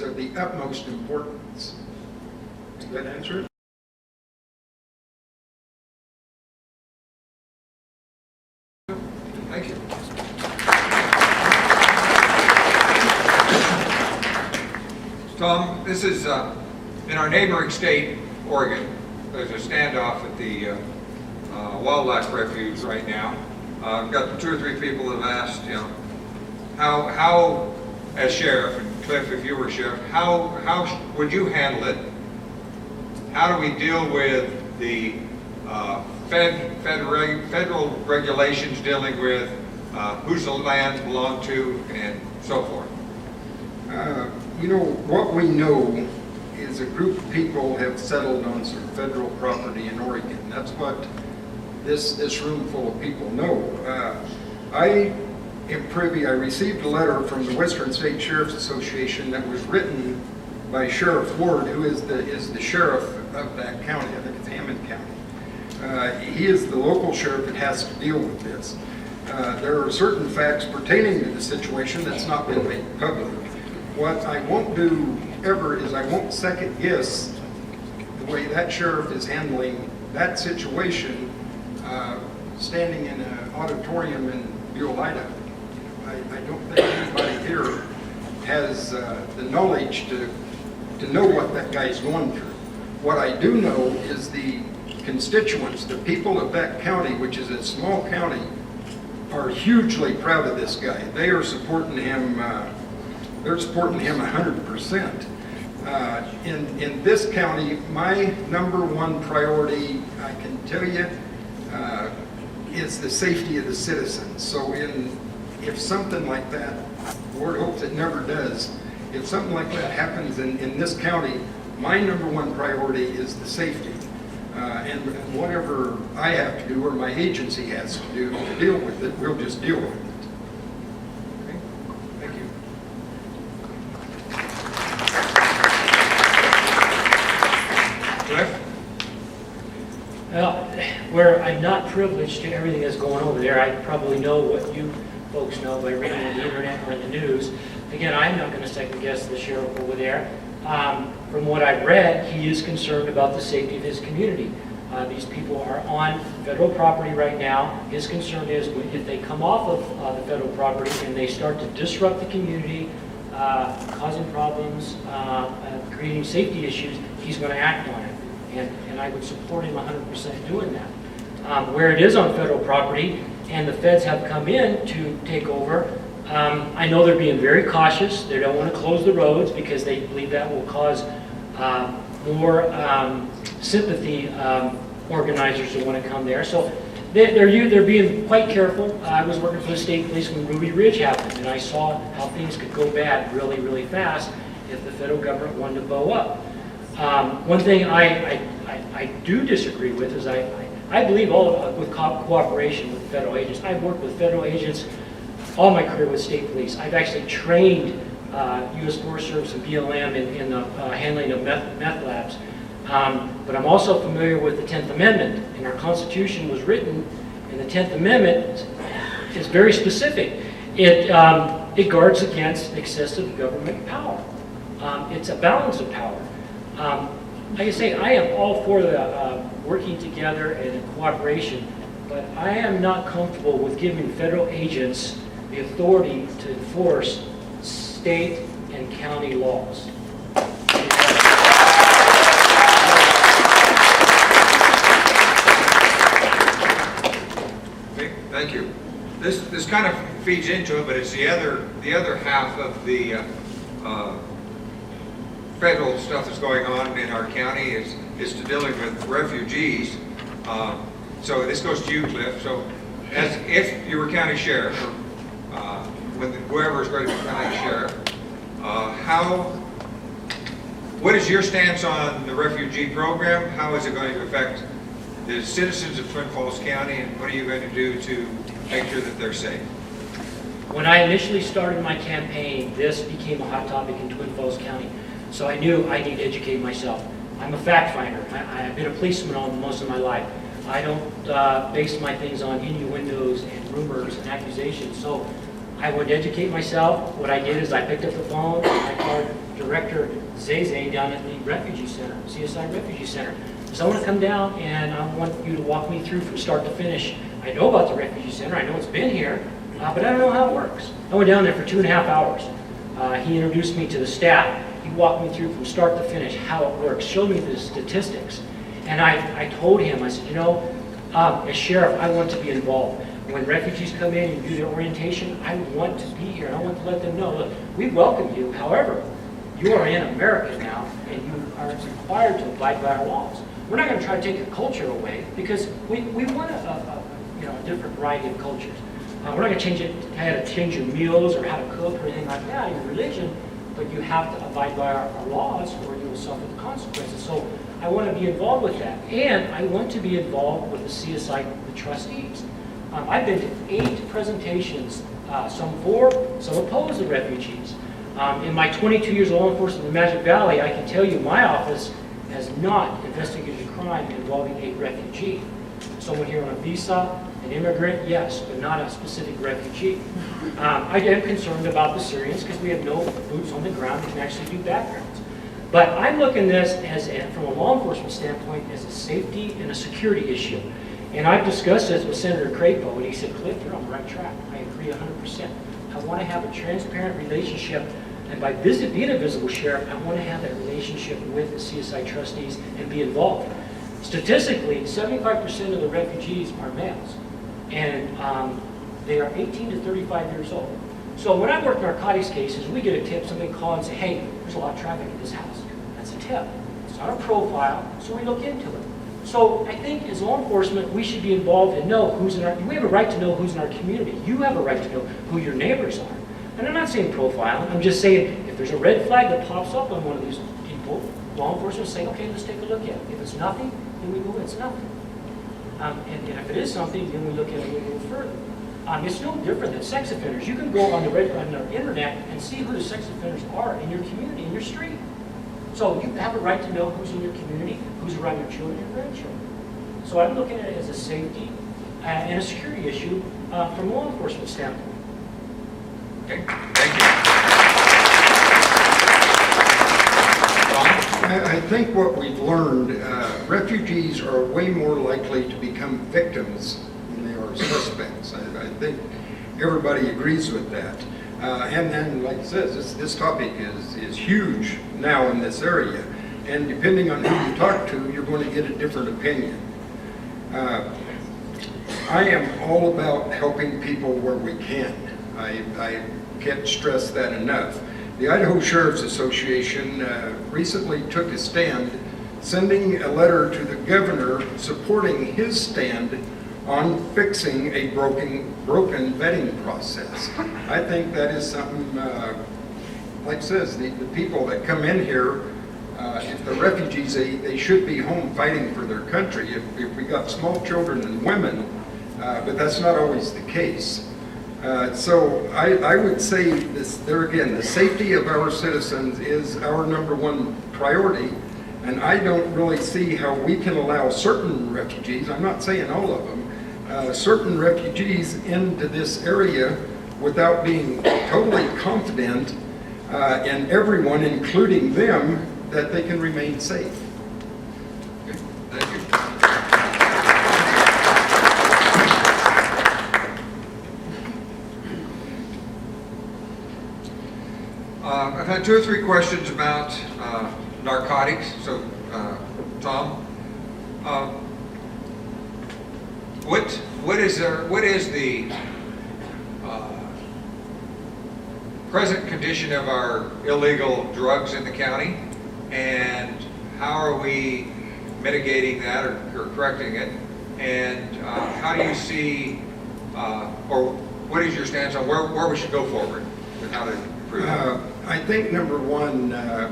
of the utmost importance. Does that answer it? Thank you. Tom, this is in our neighboring state, Oregon. There's a standoff at the wildlife refuge right now. I've got 2 or 3 people that have asked, you know, how as sheriff, and Cliff, if you were sheriff, how would you handle it? How do we deal with the federal regulations dealing with whose the lands belong to and so forth? You know, what we know is a group of people have settled on some federal property in Oregon. That's what this room full of people know. I am privy, I received a letter from the Western State Sheriff's Association that was written by Sheriff Ward, who is the sheriff of that county. I think it's Hammond County. He is the local sheriff that has to deal with this. There are certain facts pertaining to the situation that's not been made public. What I won't do ever is I won't second guess the way that sheriff is handling that situation standing in an auditorium in Buell, Idaho. I don't think anybody here has the knowledge to know what that guy's going through. What I do know is the constituents, the people of that county, which is a small county, are hugely proud of this guy. They are supporting him. They're supporting him 100%. In this county, my #1 priority, I can tell you, is the safety of the citizens. So if something like that, Lord hopes it never does, if something like that happens in this county, my #1 priority is the safety. And whatever I have to do or my agency has to do to deal with it, we'll just deal with it. Okay? Thank you. Cliff? Well, where I'm not privileged to everything that's going over there, I probably know what you folks know by reading on the internet or in the news. Again, I'm not going to second guess the sheriff over there. From what I've read, he is concerned about the safety of his community. These people are on federal property right now. His concern is if they come off of the federal property and they start to disrupt the community, causing problems, creating safety issues, he's going to act on it. And I would support him 100% doing that. Where it is on federal property and the feds have come in to take over, I know they're being very cautious. They don't want to close the roads because they believe that will cause more sympathy organizers to want to come there. So they're being quite careful. I was working for the state police when Ruby Ridge happened, and I saw how things could go bad really, really fast if the federal government wanted to bow up. One thing I do disagree with is I believe with cooperation with federal agents. I've worked with federal agents all my career with state police. I've actually trained U.S. Forest Service and BLM in the handling of meth labs. But I'm also familiar with the 10th Amendment, and our Constitution was written, and the 10th Amendment is very specific. It guards against excessive government power. It's a balance of power. Like I say, I am all for the working together and cooperation, but I am not comfortable with giving federal agents the authority to enforce state and county laws. Okay, thank you. This kind of feeds into it, but it's the other half of the federal stuff that's going on in our county is to dealing with refugees. So this goes to you, Cliff. So, as if you were county sheriff, or when whoever is going to be county sheriff, what is your stance on the refugee program? How is it going to affect the citizens of Twin Falls County, and what are you going to do to make sure that they're safe? When I initially started my campaign, this became a hot topic in Twin Falls County. So I knew I need to educate myself. I'm a fact finder. I've been a policeman all most of my life. I don't base my things on innuendos and rumors and accusations. So I would educate myself. What I did is I picked up the phone, I called Director Zeze down at the Refugee Center, CSI Refugee Center. So I want to come down and I want you to walk me through from start to finish. I know about the Refugee Center. I know it's been here, but I don't know how it works. I went down there for 2.5 hours. He introduced me to the staff. He walked me through from start to finish how it works, showed me the statistics. And I told him, I said, you know, as sheriff, I want to be involved. When refugees come in and do their orientation, I want to be here. I want to let them know, look, we welcome you. However, you are in America now, and you are required to abide by our laws. We're not going to try to take a culture away because we want a different variety of cultures. We're not going to change it, how to change your meals or how to cook or anything like that, your religion, but you have to abide by our laws or you will suffer the consequences. So I want to be involved with that. And I want to be involved with the CSI, the trustees. I've been to 8 presentations, some for, some opposed the refugees. In my 22 years of law enforcement in the Magic Valley, I can tell you my office has not investigated a crime involving a refugee. Someone here on a visa, an immigrant, yes, but not a specific refugee. I am concerned about the Syrians because we have no boots on the ground that can actually do backgrounds. But I'm looking at this from a law enforcement standpoint as a safety and a security issue. And I've discussed this with Senator Crapo, and he said, Cliff, you're on the right track. I agree 100%. I want to have a transparent relationship, and by being a visible sheriff, I want to have that relationship with the CSI trustees and be involved. Statistically, 75% of the refugees are males, and they are 18 to 35 years old. So when I work narcotics cases, we get a tip, somebody call and say, hey, there's a lot of traffic at this house. That's a tip. It's not a profile, so we look into it. So I think as law enforcement, we should be involved and know who's in our, we have a right to know who's in our community. You have a right to know who your neighbors are. And I'm not saying profiling, I'm just saying if there's a red flag that pops up on one of these people, law enforcement will say, okay, let's take a look at it. If it's nothing, then we go, it's nothing. And if it is something, then we look at it a little further. It's no different than sex offenders. You can go on the internet and see who the sex offenders are in your community, in your street. So you have a right to know who's in your community, who's around your children and grandchildren. So I'm looking at it as a safety and a security issue from a law enforcement standpoint. Okay, thank you. Ron? I think what we've learned refugees are way more likely to become victims than they are suspects. I think everybody agrees with that. And then, like it says, this topic is huge now in this area. And depending on who you talk to, you're going to get a different opinion. I am all about helping people where we can. I can't stress that enough. The Idaho Sheriff's Association recently took a stand, sending a letter to the governor supporting his stand on fixing a broken vetting process. I think that is something, like it says, the people that come in here, if they're refugees, they should be home fighting for their country. If we got small children and women, but that's not always the case. So I would say this, there again, the safety of our citizens is our #1 priority, and I don't really see how we can allow certain refugees, I'm not saying all of them, certain refugees into this area without being totally confident in everyone, including them, that they can remain safe. Okay, thank you. I've had 2 or 3 questions about narcotics. So, Tom, what is the present condition of our illegal drugs in the county, and how are we mitigating that or correcting it? And how do you see, or what is your stance on where we should go forward with how to improve it? I think #1,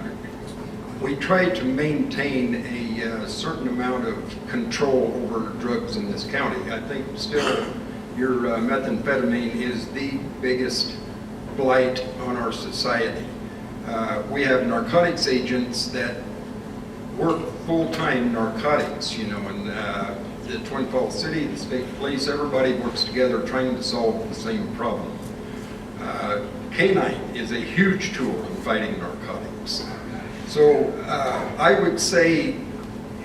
we try to maintain a certain amount of control over drugs in this county. I think still your methamphetamine is the biggest blight on our society. We have narcotics agents that work full-time narcotics, you know, and the Twin Falls City, the state police, everybody works together trying to solve the same problem. K-9 is a huge tool in fighting narcotics. So I would say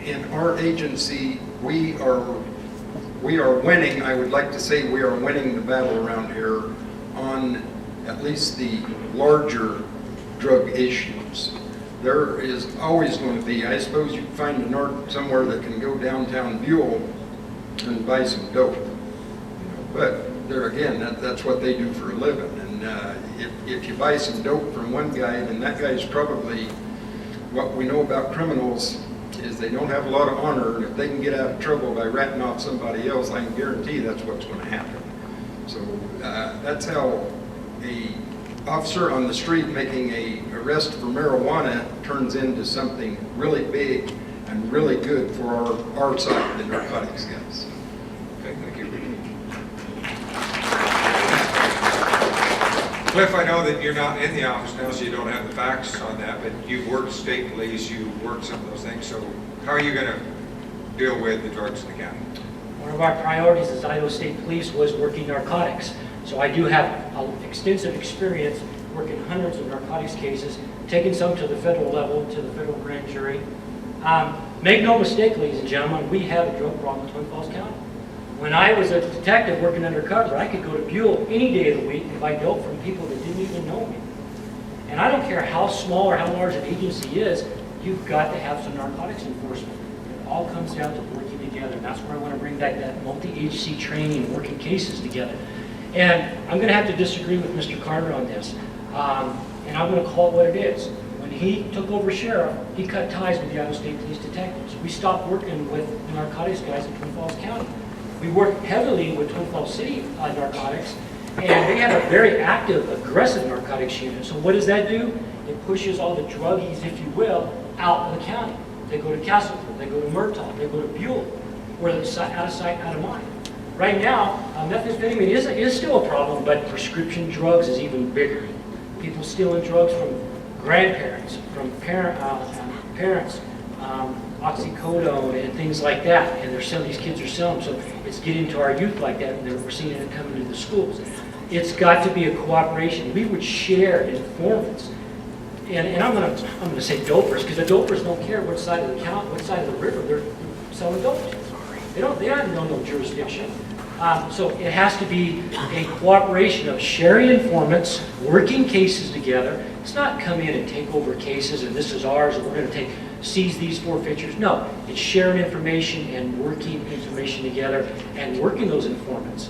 in our agency, we are winning. I would like to say we are winning the battle around here on at least the larger drug issues. There is always going to be, I suppose you can find a narc somewhere that can go downtown Buell and buy some dope. But there again, that's what they do for a living. And if you buy some dope from one guy, then that guy's probably, what we know about criminals is they don't have a lot of honor, and if they can get out of trouble by ratting off somebody else, I can guarantee that's what's going to happen. So that's how a officer on the street making a arrest for marijuana turns into something really big and really good for our side, the narcotics guys. Okay, thank you. Cliff, I know that you're not in the office now, so you don't have the facts on that, but you've worked state police, you've worked some of those things, so how are you going to deal with the drugs in the county? One of our priorities as Idaho State Police was working narcotics. So I do have extensive experience working hundreds of narcotics cases, taking some to the federal level, to the federal grand jury. Make no mistake, ladies and gentlemen, we have a drug problem in Twin Falls County. When I was a detective working undercover, I could go to Buell any day of the week and buy dope from people that didn't even know me. And I don't care how small or how large an agency is, you've got to have some narcotics enforcement. It all comes down to working together, and that's where I want to bring back that multi-agency training, working cases together. And I'm going to have to disagree with Mr. Carter on this, and I'm going to call it what it is. When he took over sheriff, he cut ties with the Idaho State Police detectives. We stopped working with the narcotics guys in Twin Falls County. We worked heavily with Twin Falls City narcotics, and they have a very active, aggressive narcotics unit. So what does that do? It pushes all the druggies, if you will, out of the county. They go to Castleford, they go to Murtaugh, they go to Buell, where they're out of sight, out of mind. Right now, methamphetamine is still a problem, but prescription drugs is even bigger. People stealing drugs from grandparents, from parents, oxycodone and things like that, and these kids are selling them. So it's getting to our youth like that, and we're seeing it coming to the schools. It's got to be a cooperation. We would share informants. and I'm gonna say dopers, because the dopers don't care what side of the what side of the river they're selling dope to. They have no jurisdiction. So it has to be a cooperation of sharing informants, working cases together. It's not come in and take over cases and this is ours and we're going to seize these forfeitures. No, it's sharing information and working information together and working those informants.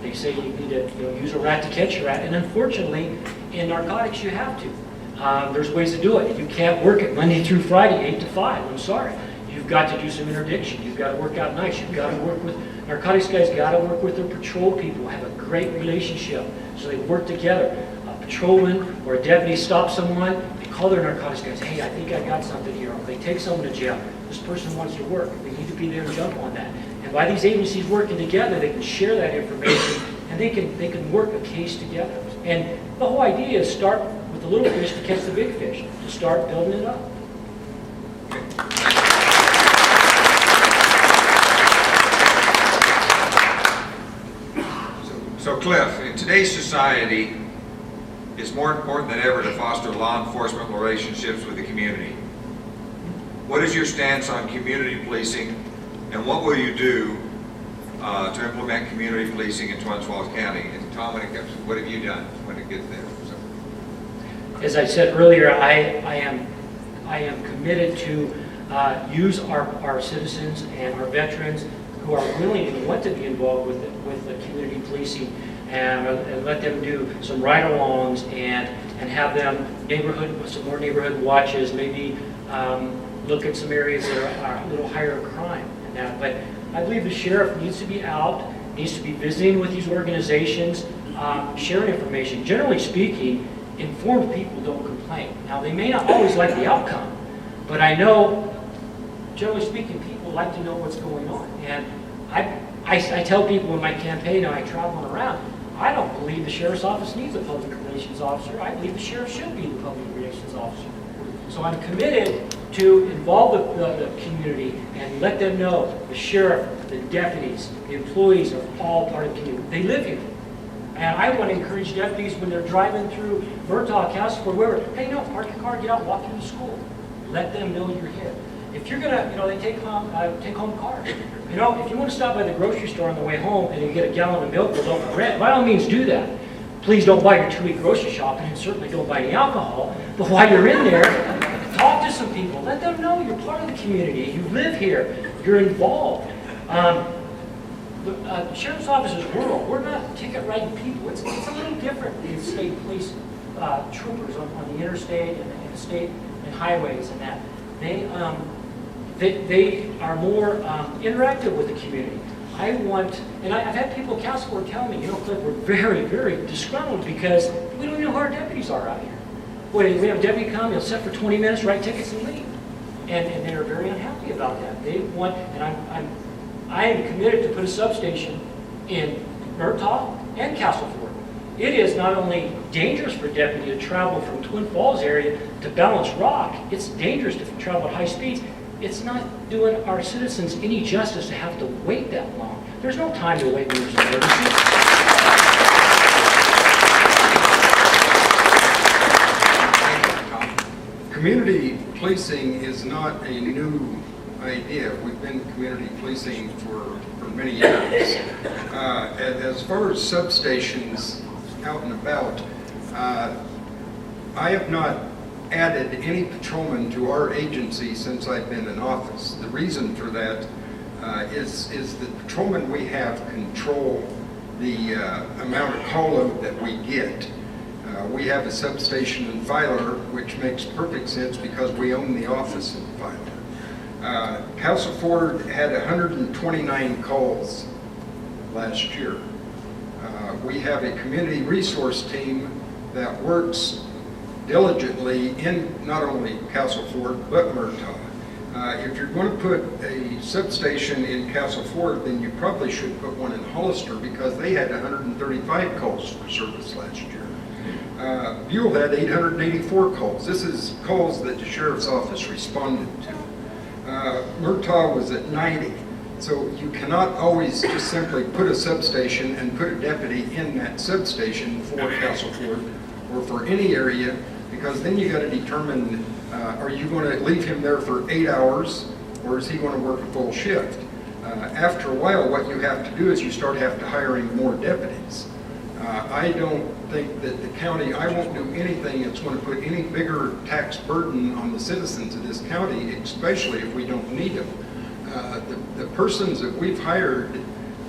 They say you need to use a rat to catch a rat, and unfortunately, in narcotics you have to. There's ways to do it. You can't work it Monday through Friday, 8 to 5. I'm sorry. You've got to do some interdiction. You've got to work out nights. You've got to work with narcotics guys. Got to work with their patrol people. Have a great relationship, so they work together. A patrolman or a deputy stops someone. They call their narcotics guys. Hey, I think I got something here. Or they take someone to jail. This person wants to work. They need to be there and jump on that. And by these agencies working together, they can share that information and they can work a case together. And the whole idea is start with the little fish to catch the big fish, to start building it up. So Cliff, in today's society, it's more important than ever to foster law enforcement relationships with the community. What is your stance on community policing, and what will you do to implement community policing in Twin Falls County? And Tom, what have you done when it gets there? So. As I said earlier, I am committed to use our citizens and our veterans who are willing and want to be involved with the community policing and let them do some ride-alongs and have them some more neighborhood watches, maybe look at some areas that are a little higher crime and that. But I believe the sheriff needs to be out, needs to be visiting with these organizations, sharing information. Generally speaking, informed people don't complain. Now, they may not always like the outcome, but I know, generally speaking, people like to know what's going on. And I tell people in my campaign, and I travel around, I don't believe the sheriff's office needs a public relations officer. I believe the sheriff should be the public relations officer. So I'm committed to involve the community and let them know the sheriff, the deputies, the employees are all part of the community. They live here. And I want to encourage deputies when they're driving through Murtaugh, Castleford, wherever, hey, no, park your car, get out, walk through the school. Let them know you're here. If you're gonna, they take home cars. If you want to stop by the grocery store on the way home and you get a gallon of milk or a loaf of bread, by all means do that. Please don't buy your 2-week grocery shopping and certainly don't buy any alcohol. But while you're in there, talk to some people. Let them know you're part of the community. You live here. You're involved. The sheriff's office is rural. We're not ticket-writing people. It's a little different than state police troopers on the interstate and the state and highways and that. They are more interactive with the community. And I've had people at Castleford tell me, Cliff, we're very, very disgruntled because we don't know who our deputies are out here. Boy, we have a deputy come, he'll sit for 20 minutes, write tickets, and leave. And they're very unhappy about that. They want, and I am committed to put a substation in Murtaugh and Castleford. It is not only dangerous for a deputy to travel from Twin Falls area to Balance Rock, it's dangerous to travel at high speeds. It's not doing our citizens any justice to have to wait that long. There's no time to wait when there's an emergency. Community policing is not a new idea. We've been community policing for many years. As far as substations out and about, I have not added any patrolmen to our agency since I've been in office. The reason for that is the patrolmen we have control the amount of call load that we get. We have a substation in Filer, which makes perfect sense because we own the office in Filer. Castleford had 129 calls last year. We have a community resource team that works diligently in not only Castleford but Murtaugh. If you're going to put a substation in Castleford, then you probably should put one in Hollister because they had 135 calls for service last year. Buell had 884 calls. This is calls that the sheriff's office responded to. Murtaugh was at 90. So you cannot always just simply put a substation and put a deputy in that substation for Castleford or for any area because then you got to determine, are you going to leave him there for 8 hours, or is he going to work a full shift? After a while, what you have to do is you start hiring more deputies. I don't think that the county, I won't do anything that's going to put any bigger tax burden on the citizens of this county, especially if we don't need them. The persons that we've hired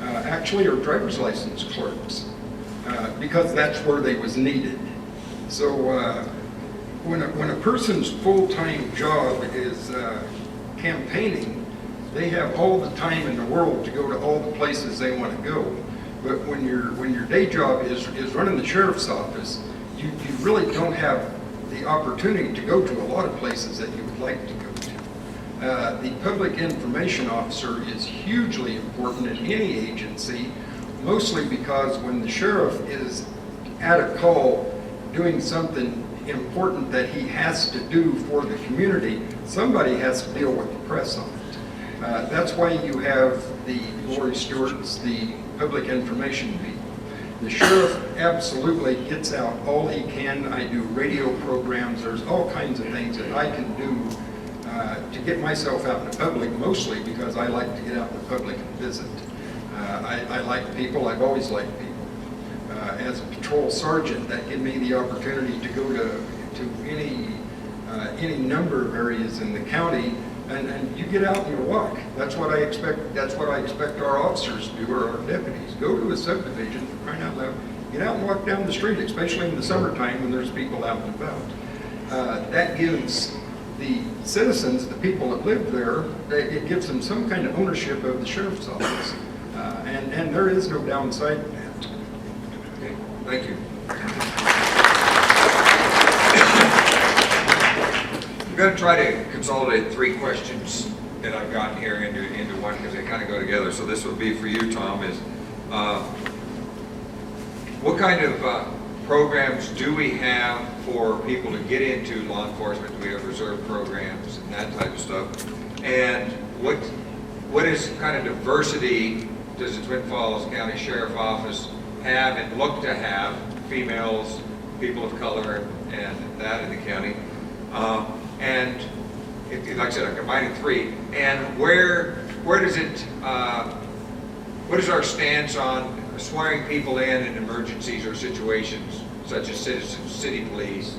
actually are driver's license clerks, because that's where they was needed. So when a person's full-time job is campaigning, they have all the time in the world to go to all the places they want to go. But when your day job is running the sheriff's office, you really don't have the opportunity to go to a lot of places that you would like to go to. The public information officer is hugely important in any agency, mostly because when the sheriff is at a call doing something important that he has to do for the community, somebody has to deal with the press on it. That's why you have the Lori Stewarts, the public information people. The sheriff absolutely gets out all he can. I do radio programs. There's all kinds of things that I can do to get myself out in the public, mostly because I like to get out in the public and visit. I like people. I've always liked people. As a patrol sergeant, that gave me the opportunity to go to any number of areas in the county, and you get out and you walk. That's what I expect. That's what I expect our officers to do, or our deputies. Go to a subdivision, for crying out loud. Get out and walk down the street, especially in the summertime when there's people out and about. That gives the citizens, the people that live there, it gives them some kind of ownership of the sheriff's office, and there is no downside to that. Okay, thank you. I'm going to try to consolidate 3 questions that I've gotten here into one, because they kind of go together. So this would be for you, Tom, is what kind of programs do we have for people to get into law enforcement? Do we have reserve programs and that type of stuff? And what is kind of diversity does the Twin Falls County Sheriff Office have and look to have, females, people of color, and that in the county? And like I said, I'm combining 3. And where does it, what is our stance on swearing people in emergencies or situations such as citizens, city police,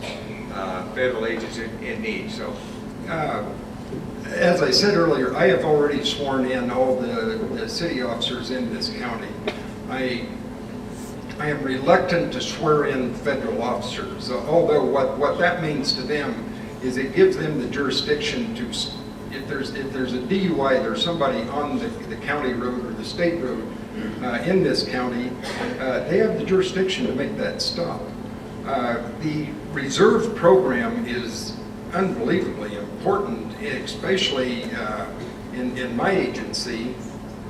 federal agents in need? So, as I said earlier, I have already sworn in all the city officers in this county. I am reluctant to swear in federal officers, although what that means to them is it gives them the jurisdiction to, if there's a DUI, there's somebody on the county road or the state road in this county, they have the jurisdiction to make that stop. The reserve program is unbelievably important, especially in my agency,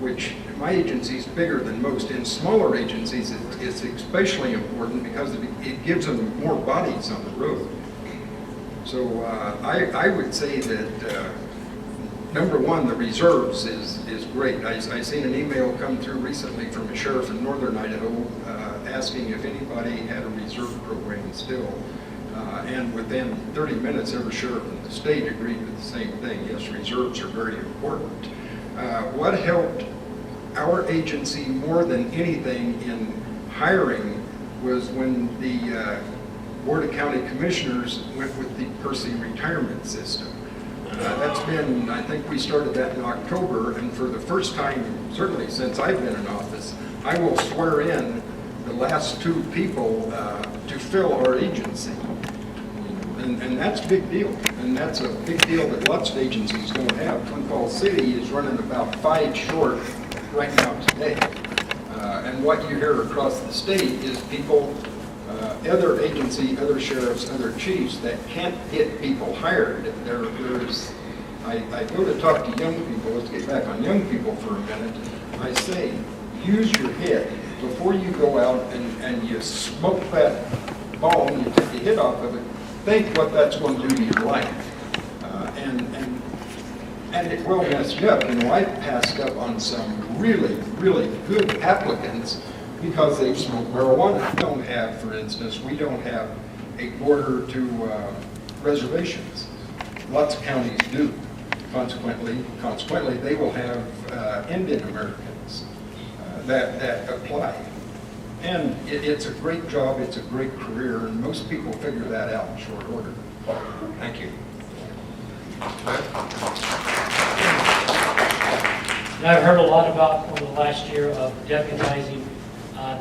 which my agency is bigger than most. In smaller agencies, it's especially important because it gives them more bodies on the road. So I would say that number one, the reserves is great. I seen an email come through recently from a sheriff in northern Idaho asking if anybody had a reserve program still. And within 30 minutes, every sheriff in the state agreed with the same thing. Yes, reserves are very important. What helped our agency more than anything in hiring was when the Board of County Commissioners went with the Percy retirement system. That's been, I think we started that in October, and for the first time, certainly since I've been in office, I will swear in the last 2 people to fill our agency. And that's a big deal, and that's a big deal that lots of agencies don't have. Twin Falls City is running about 5 short right now today. And what you hear across the state is people, other agency, other sheriffs, other chiefs that can't get people hired. I go to talk to young people. Let's get back on young people for a minute. I say, use your head before you go out and you smoke that ball, you take the hit off of it. Think what that's going to do to your life. And it will mess you up. You know, I passed up on some really, really good applicants because they've smoked marijuana. We don't have, for instance, we don't have a border to reservations. Lots of counties do. Consequently, they will have Indian Americans that apply. And it's a great job, it's a great career, and most people figure that out in short order. Thank you. And I've heard a lot about over the last year of deputizing.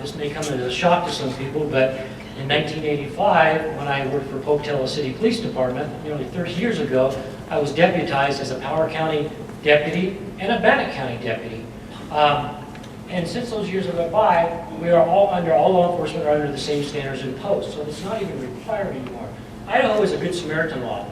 This may come as a shock to some people, but in 1985, when I worked for Pocatello City Police Department, nearly 30 years ago, I was deputized as a Power County deputy and a Bannock County deputy. And since those years have gone by, we are all law enforcement are under the same standards imposed, so it's not even required anymore. Idaho is a good Samaritan law.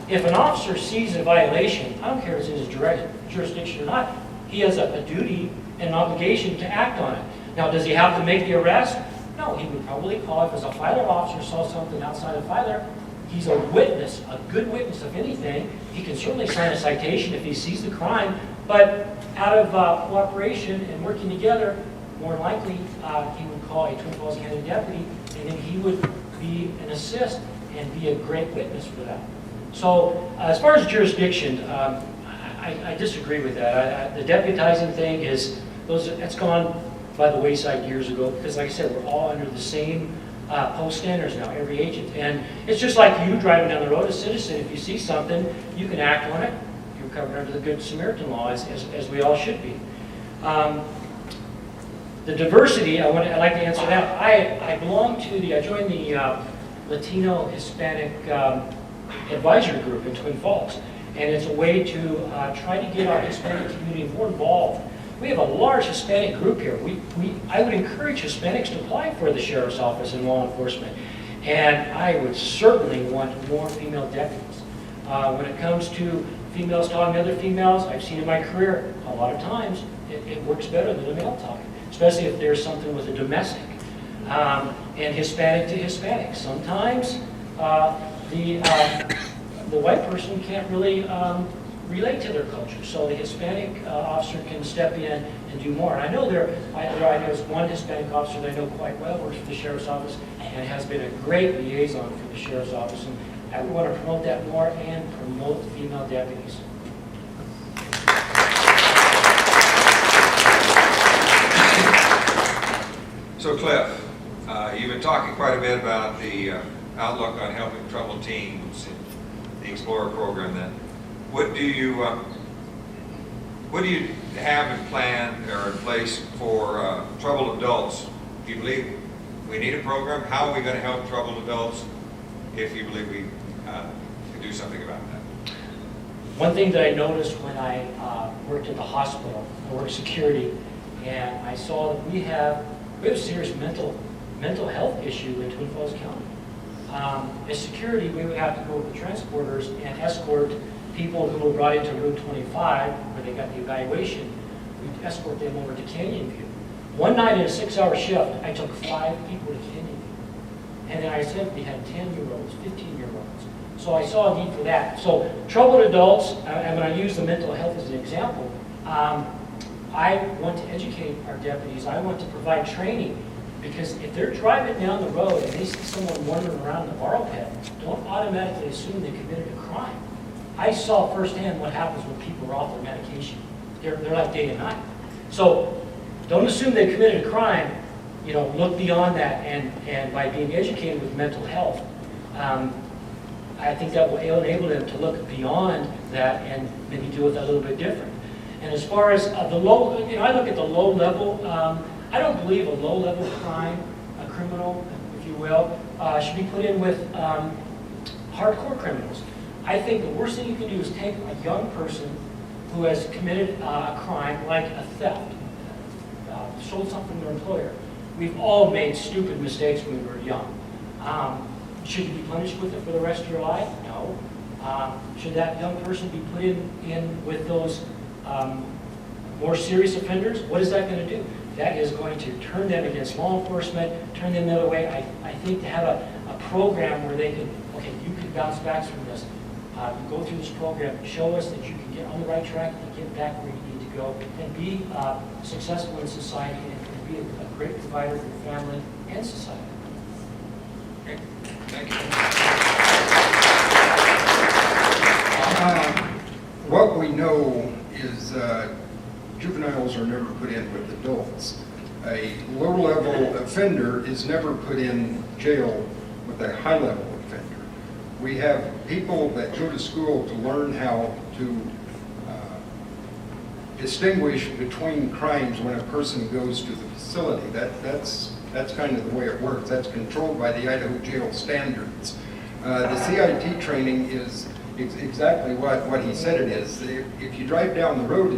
If an officer sees a violation, I don't care if it's in his direct jurisdiction or not, he has a duty and an obligation to act on it. Now, does he have to make the arrest? No, he would probably call, if as a filer officer saw something outside of filer, he's a witness, a good witness of anything. He can certainly sign a citation if he sees the crime, but out of cooperation and working together, more likely he would call a Twin Falls County deputy, and then he would be an assist and be a great witness for that. So as far as jurisdiction, I disagree with that. The deputizing thing that's gone by the wayside years ago, because like I said, we're all under the same post standards now, every agent. And it's just like you driving down the road, a citizen, if you see something, you can act on it. You're covered under the Good Samaritan law, as we all should be. The diversity, I'd like to answer that. I joined the Latino Hispanic advisory group in Twin Falls. And it's a way to try to get our Hispanic community more involved. We have a large Hispanic group here. I would encourage Hispanics to apply for the Sheriff's Office in law enforcement. And I would certainly want more female deputies. When it comes to females talking to other females, I've seen in my career, a lot of times, it works better than a male talking, especially if there's something with a domestic. And Hispanic to Hispanic. Sometimes the white person can't really relate to their culture, so the Hispanic officer can step in and do more. And I know there's one Hispanic officer that I know quite well, works for the Sheriff's Office, and has been a great liaison for the Sheriff's Office. And I would want to promote that more and promote female deputies. So Cliff, you've been talking quite a bit about the outlook on helping troubled teens and the Explorer program. Then, what do you have in plan or in place for troubled adults? Do you believe we need a program? How are we going to help troubled adults if you believe we can do something about that? One thing that I noticed when I worked at the hospital, I worked security, and I saw that we have a serious mental health issue in Twin Falls County. As security, we would have to go with the transporters and escort people who were brought into room 25, where they got the evaluation. We'd escort them over to Canyon View. One night in a 6-hour shift, I took 5 people to Canyon View. And then I said we had 10-year-olds, 15-year-olds. So I saw a need for that. So troubled adults, and when I use the mental health as an example, I want to educate our deputies. I want to provide training, because if they're driving down the road and they see someone wandering around the borrow pit, don't automatically assume they committed a crime. I saw firsthand what happens when people are off their medication. They're like day and night. So don't assume they committed a crime. Look beyond that, and by being educated with mental health, I think that will enable them to look beyond that and maybe deal with that a little bit different. And as far as the low, I look at the low level. I don't believe a low level crime, a criminal, if you will, should be put in with hardcore criminals. I think the worst thing you can do is take a young person who has committed a crime like a theft, sold something to their employer. We've all made stupid mistakes when we were young. Should you be punished with it for the rest of your life? No. Should that young person be put in with those more serious offenders? What is that going to do? That is going to turn them against law enforcement, turn them the other way. I think to have a program where they can, you can bounce back from this. Go through this program, show us that you can get on the right track and get back where you need to go, and be successful in society, and be a great provider for your family and society. Okay. Thank you. What we know is juveniles are never put in with adults. A low-level offender is never put in jail with a high-level offender. We have people that go to school to learn how to distinguish between crimes when a person goes to the facility. That's kind of the way it works. That's controlled by the Idaho Jail Standards. The CIT training is exactly what he said it is. If you drive down the road and